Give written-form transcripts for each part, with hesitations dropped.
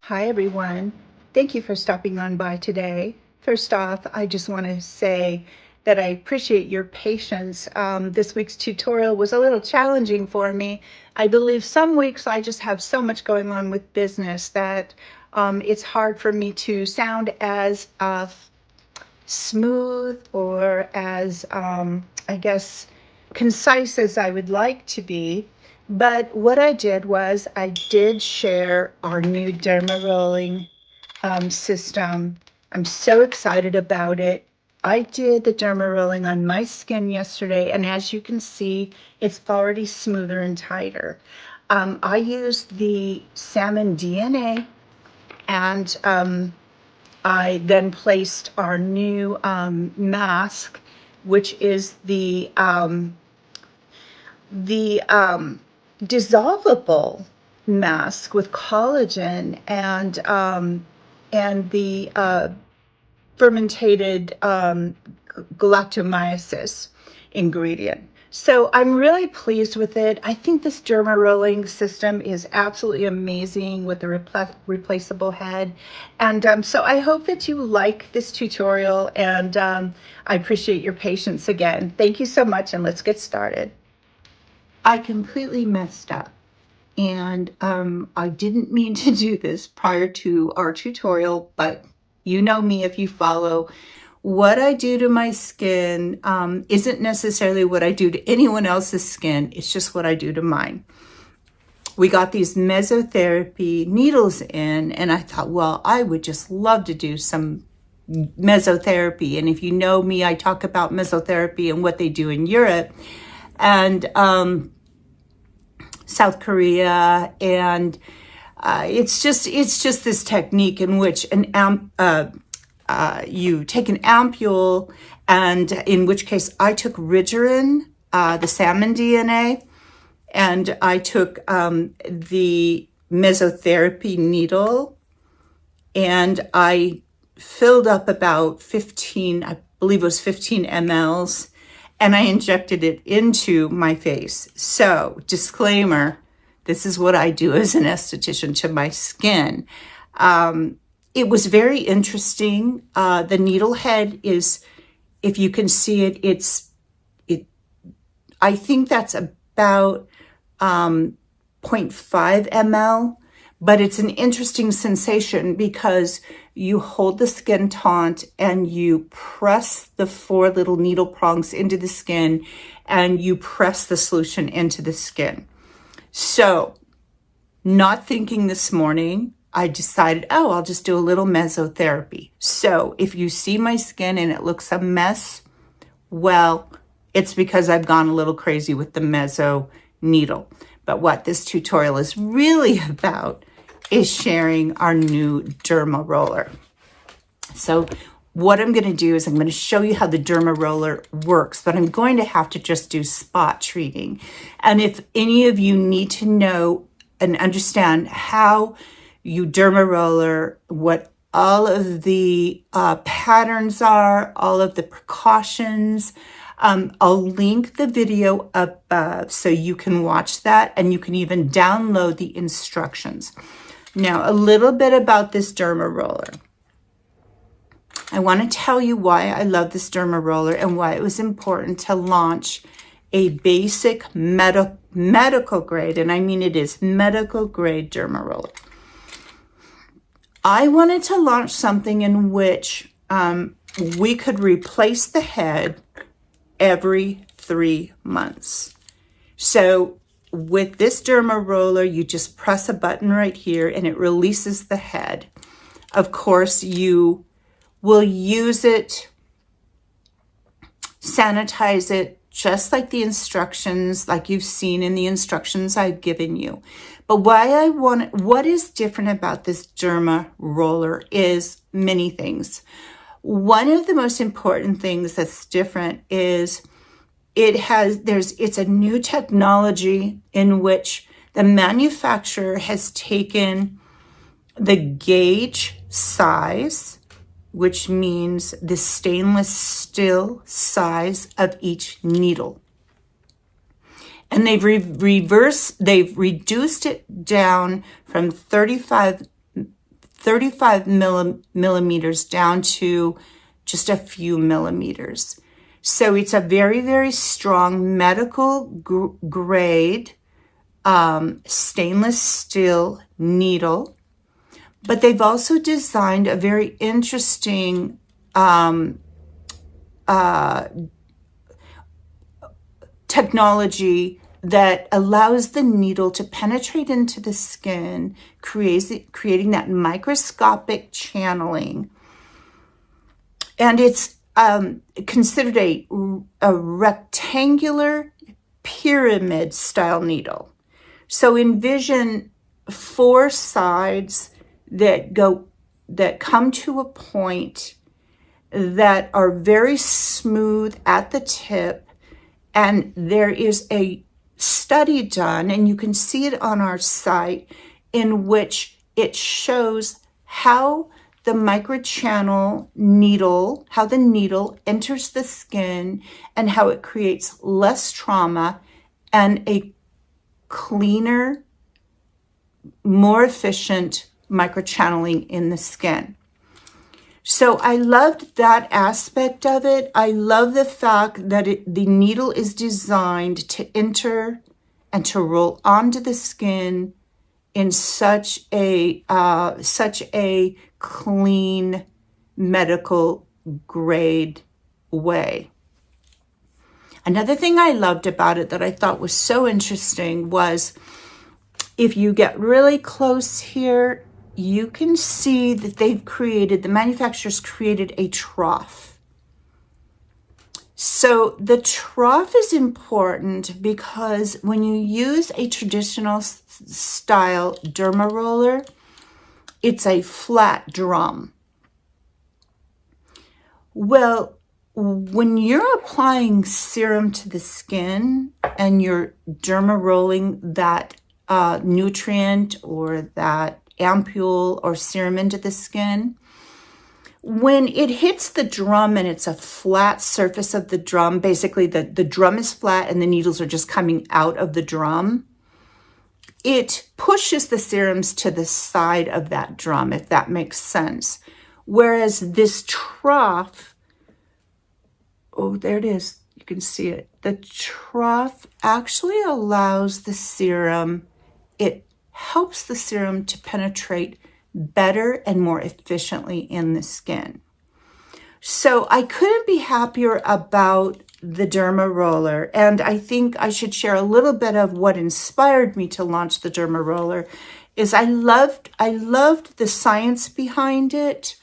Hi, everyone. Thank you for stopping on by today. First off, I just want to say that I appreciate your patience. This week's tutorial was a little challenging for me. I believe some weeks I just have so much going on with business that it's hard for me to sound as smooth or as, I guess, concise as I would like to be. But what I did was I did share our new derma-rolling system. I'm so excited about it. I did the derma-rolling on my skin yesterday, and as you can see, it's already smoother and tighter. I used the Salmon DNA, and I then placed our new mask, which is the dissolvable mask with collagen and the fermented galactomyces ingredient. So I'm really pleased with it. I think this derma rolling system is absolutely amazing with the replaceable head. And so I hope that you like this tutorial, and I appreciate your patience again. Thank you so much, and let's get started. I completely messed up. And I didn't mean to do this prior to our tutorial, but you know me if you follow. What I do to my skin isn't necessarily what I do to anyone else's skin. It's just what I do to mine. We got these mesotherapy needles in, and I thought, well, I would just love to do some mesotherapy. And if you know me, I talk about mesotherapy and what they do in Europe and South Korea, and it's just this technique in which you take an ampule, and in which case I took Rejuran, the salmon DNA, and I took the mesotherapy needle, and I filled up about 15, I believe it was 15 mLs, and I injected it into my face. So, disclaimer, this is what I do as an esthetician to my skin. It was very interesting. The needle head is, if you can see it, I think that's about 0.5 ml, but it's an interesting sensation because you hold the skin taut and you press the 4 little needle prongs into the skin and you press the solution into the skin. So, not thinking this morning, I decided, oh, I'll just do a little mesotherapy. So, if you see my skin and it looks a mess, well, it's because I've gone a little crazy with the meso needle. But what this tutorial is really about is sharing our new Derma-roller. So what I'm going to do is I'm going to show you how the Derma-roller works, but I'm going to have to just do spot treating. And if any of you need to know and understand how you Derma-roller, what all of the patterns are, all of the precautions, I'll link the video above so you can watch that, and you can even download the instructions. Now, a little bit about this Derma-roller. I want to tell you why I love this Derma-roller and why it was important to launch a basic medical grade, and I mean it is medical grade Derma-roller. I wanted to launch something in which we could replace the head every 3 months. So with this Derma-roller, you just press a button right here and it releases the head. Of course, you will use it, sanitize it, just like the instructions, like you've seen in the instructions I've given you. But what is different about this Derma-roller is many things. One of the most important things that's different is it's a new technology in which the manufacturer has taken the gauge size, which means the stainless steel size of each needle. And they've reduced it down from 35 35 millimeters down to just a few millimeters. So it's a very, very strong medical grade stainless steel needle. But they've also designed a very interesting technology that allows the needle to penetrate into the skin, creating that microscopic channeling. And it's considered a rectangular pyramid style needle. So envision 4 sides that come to a point that are very smooth at the tip. And there is a study done, and you can see it on our site, in which it shows how the microchannel needle, how the needle enters the skin and how it creates less trauma and a cleaner, more efficient microchanneling in the skin. So I loved that aspect of it. I love the fact that the needle is designed to enter and to roll onto the skin in such a clean, medical grade way. Another thing I loved about it that I thought was so interesting was, if you get really close here, you can see that the manufacturers created a trough. So the trough is important because when you use a traditional style Derma-roller, it's a flat drum. Well, when you're applying serum to the skin and you're derma-rolling that nutrient or that ampule or serum into the skin, when it hits the drum and it's a flat surface of the drum, basically the drum is flat and the needles are just coming out of the drum, it pushes the serums to the side of that drum, if that makes sense. Whereas this trough, oh, there it is, you can see it. The trough actually allows the serum, it helps the serum to penetrate better and more efficiently in the skin. So I couldn't be happier about the Derma-roller, and I think I should share a little bit of what inspired me to launch the Derma-roller. Is I loved the science behind it.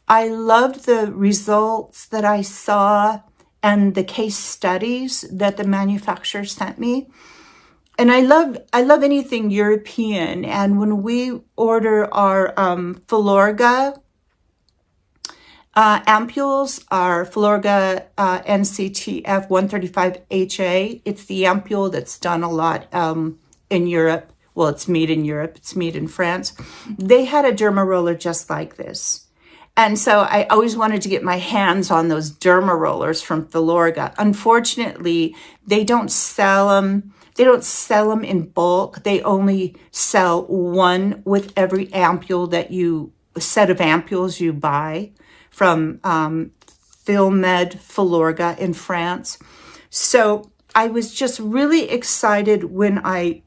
I loved the results that I saw and the case studies that the manufacturer sent me. And I love anything European. And when we order our Filorga ampules, our Filorga NCTF 135HA, it's the ampule that's done a lot in Europe. Well, it's made in Europe. It's made in France. They had a Derma-roller just like this. And so I always wanted to get my hands on those Derma-rollers from Filorga. Unfortunately, they don't sell them. They don't sell them in bulk. They only sell one with every set of ampules you buy from Filmed Filorga in France. So I was just really excited when I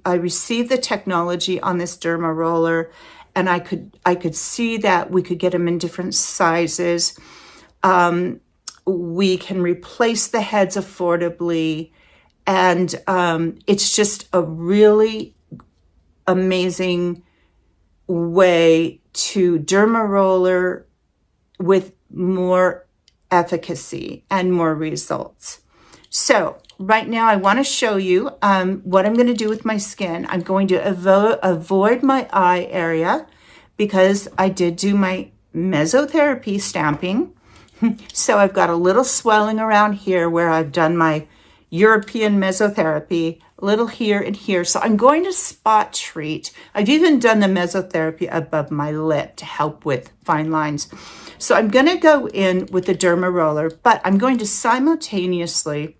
received the technology on this Derma-roller, and I could see that we could get them in different sizes. We can replace the heads affordably. And it's just a really amazing way to Derma-roller with more efficacy and more results. So right now I want to show you what I'm going to do with my skin. I'm going to avoid my eye area because I did do my mesotherapy stamping. So I've got a little swelling around here where I've done my European mesotherapy, a little here and here. So I'm going to spot treat. I've even done the mesotherapy above my lip to help with fine lines. So I'm going to go in with the Derma-roller, but I'm going to simultaneously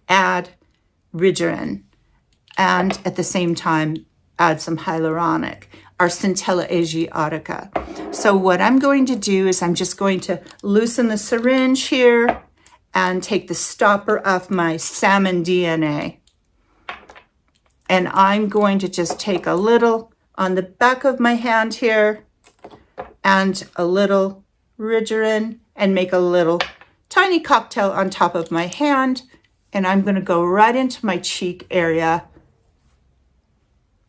add Rejuran and at the same time add some hyaluronic. our Centella asiatica. So what I'm going to do is I'm just going to loosen the syringe here and take the stopper off my salmon DNA. And I'm going to just take a little on the back of my hand here and a little Rejuran and make a little tiny cocktail on top of my hand. And I'm going to go right into my cheek area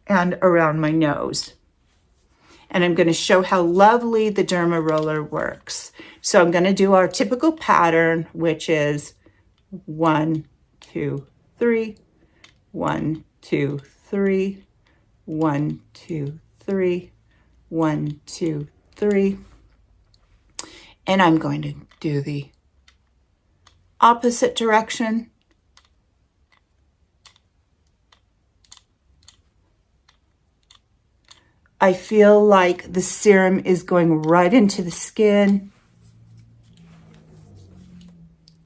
and around my nose. And I'm going to show how lovely the Derma-roller works. So I'm going to do our typical pattern, which is 1, 2, 3, 1, 2, 3, 1, 2, 3, 1, 2, 3. And I'm going to do the opposite direction. I feel like the serum is going right into the skin.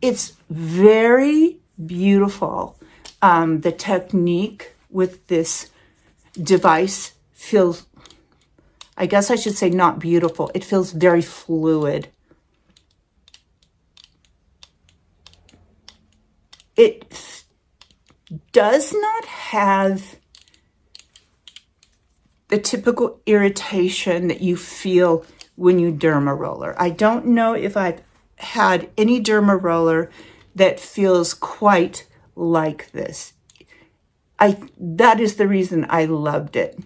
It's very beautiful. The technique with this device feels, I guess I should say not beautiful. It feels very fluid. It does not have the typical irritation that you feel when you Derma-roller. I don't know if I've had any Derma-roller that feels quite like this. That is the reason I loved it.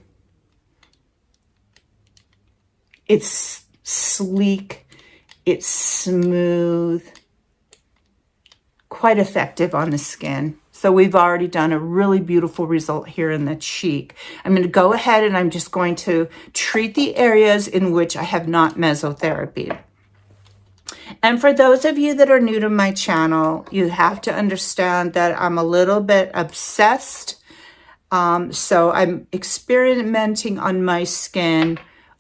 It's sleek, it's smooth, quite effective on the skin. So we've already done a really beautiful result here in the cheek. I'm going to go ahead and I'm just going to treat the areas in which I have not mesotherapy. And for those of you that are new to my channel, you have to understand that I'm a little bit obsessed. So I'm experimenting on my skin,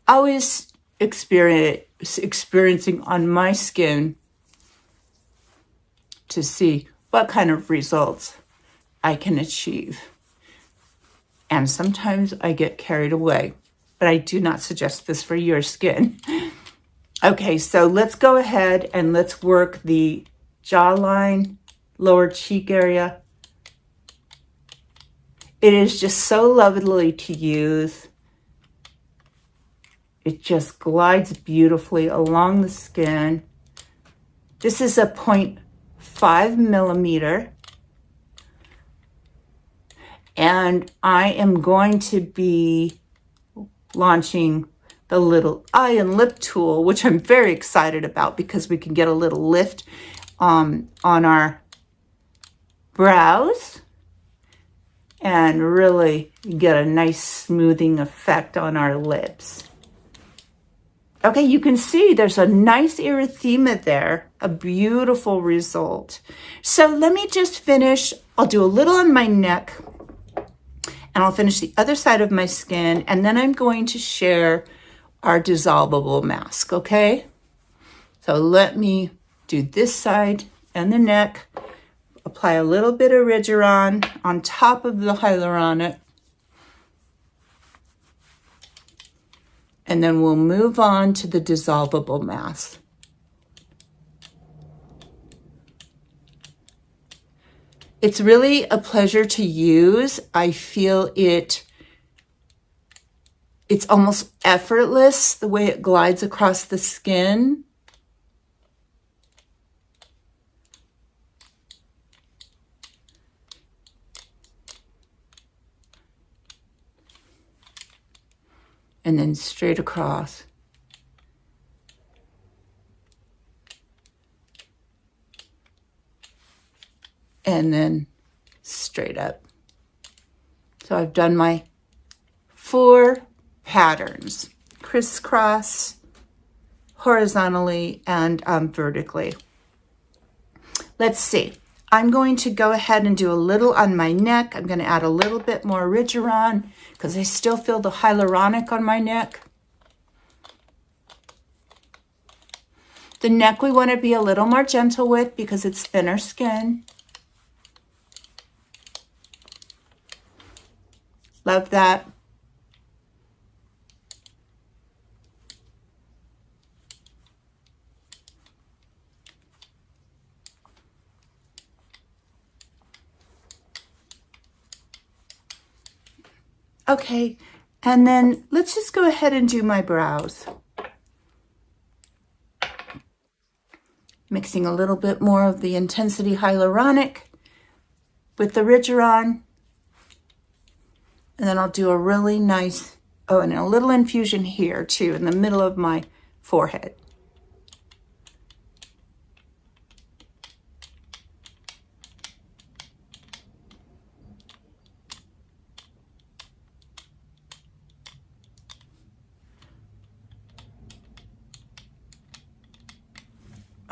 always experiencing on my skin to see what kind of results I can achieve. And sometimes I get carried away, but I do not suggest this for your skin. Okay, so let's go ahead and let's work the jawline, lower cheek area. It is just so lovely to use. It just glides beautifully along the skin. This is a 0.5 millimeter. And I am going to be launching the little eye and lip tool, which I'm very excited about because we can get a little lift on our brows and really get a nice smoothing effect on our lips. Okay, you can see there's a nice erythema there, a beautiful result. So let me just finish. I'll do a little on my neck and I'll finish the other side of my skin, and then I'm going to share our dissolvable mask, okay? So let me do this side and the neck, apply a little bit of Rejuran on top of the hyaluronic, and then we'll move on to the dissolvable mask. It's really a pleasure to use. I feel it's almost effortless the way it glides across the skin. And then straight across. And then straight up. So I've done my 4 patterns, crisscross, horizontally, and vertically. Let's see. I'm going to go ahead and do a little on my neck. I'm going to add a little bit more Rejuran because I still feel the hyaluronic on my neck. The neck we want to be a little more gentle with because it's thinner skin. Love that. Okay, and then let's just go ahead and do my brows. Mixing a little bit more of the Intensity Hyaluronic with the Rejuran. And then I'll do a really nice, oh, and a little infusion here too, in the middle of my forehead.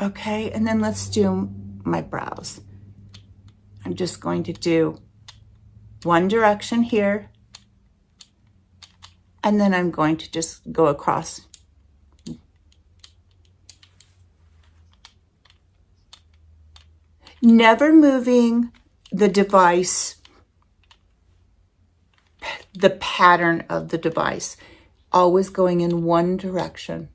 Okay, and then let's do my brows. I'm just going to do one direction here, and then I'm going to just go across. Never moving the device, the pattern of the device, always going in one direction.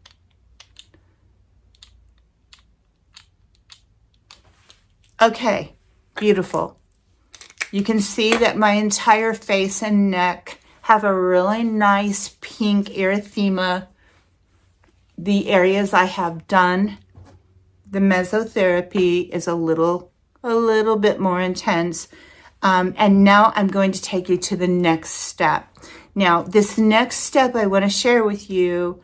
Okay, beautiful. You can see that my entire face and neck have a really nice pink erythema. The areas I have done the mesotherapy is a little bit more intense. And now I'm going to take you to the next step. Now, this next step I want to share with you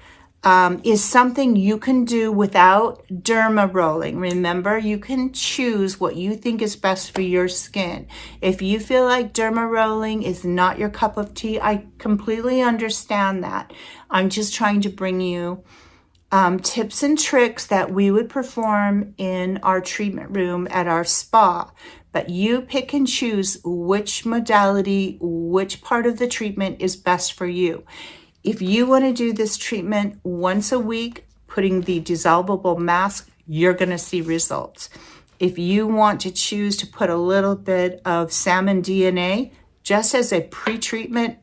is something you can do without derma-rolling. Remember, you can choose what you think is best for your skin. If you feel like derma-rolling is not your cup of tea, I completely understand that. I'm just trying to bring you tips and tricks that we would perform in our treatment room at our spa. But you pick and choose which modality, which part of the treatment is best for you. If you want to do this treatment once a week, putting the dissolvable mask, you're going to see results. If you want to choose to put a little bit of salmon DNA just as a pre-treatment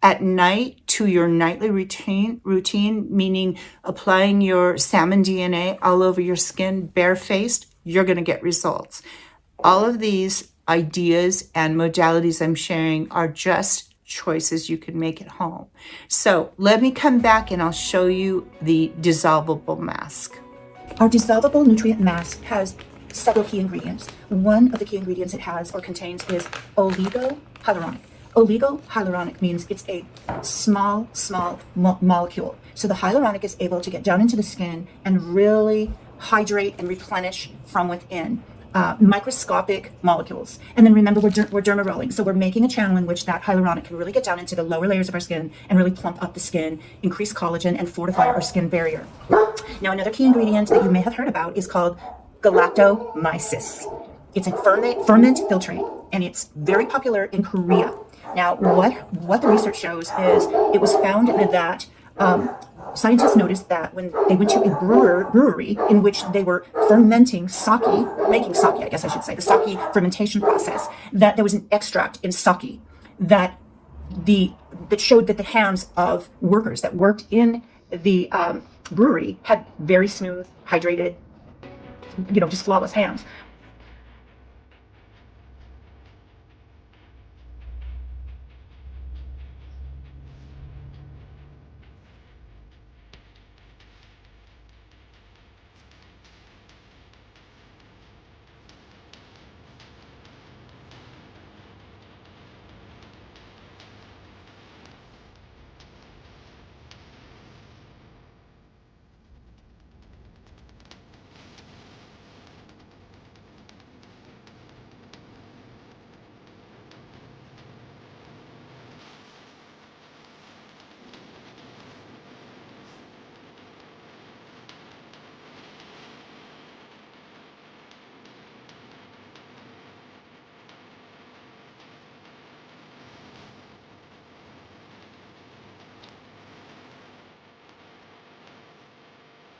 at night to your nightly routine, meaning applying your salmon DNA all over your skin, barefaced, you're going to get results. All of these ideas and modalities I'm sharing are just choices you can make at home. So let me come back and I'll show you the dissolvable mask. Our dissolvable nutrient mask has several key ingredients. One of the key ingredients it has or contains is oligohyaluronic. Oligohyaluronic means it's a small molecule. So the hyaluronic is able to get down into the skin and really hydrate and replenish from within. Microscopic molecules. And then remember, we're derma-rolling. So we're making a channel in which that hyaluronic can really get down into the lower layers of our skin and really plump up the skin, increase collagen, and fortify our skin barrier. Now, another key ingredient that you may have heard about is called galactomyces. It's a ferment filtrate, and it's very popular in Korea. Now, what the research shows is it was found that scientists noticed that when they went to a brewery in which they were fermenting sake, making sake, I guess I should say, the sake fermentation process, that there was an extract in sake that showed that the hands of workers that worked in the brewery had very smooth, hydrated, just flawless hands.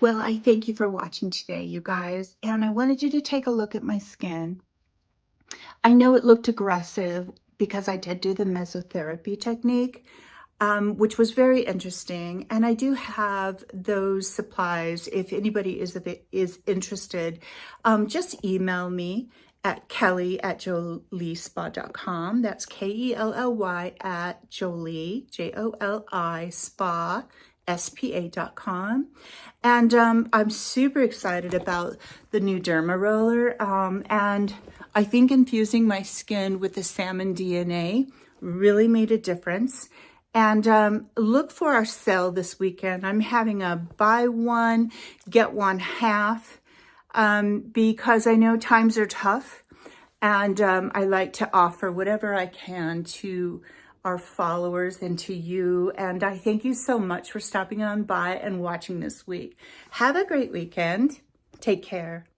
Well, I thank you for watching today, you guys. And I wanted you to take a look at my skin. I know it looked aggressive because I did do the mesotherapy technique, which was very interesting. And I do have those supplies. If anybody is interested, just email me at kelly@joliespa.com. That's KELLY at Jolie, JOLI spa, SPA.com. And I'm super excited about the new Derma-roller. And I think infusing my skin with the Salmon DNA really made a difference. And look for our sale this weekend. I'm having a buy one, get one half, because I know times are tough. And I like to offer whatever I can to our followers and to you. And I thank you so much for stopping on by and watching this week. Have a great weekend. Take care.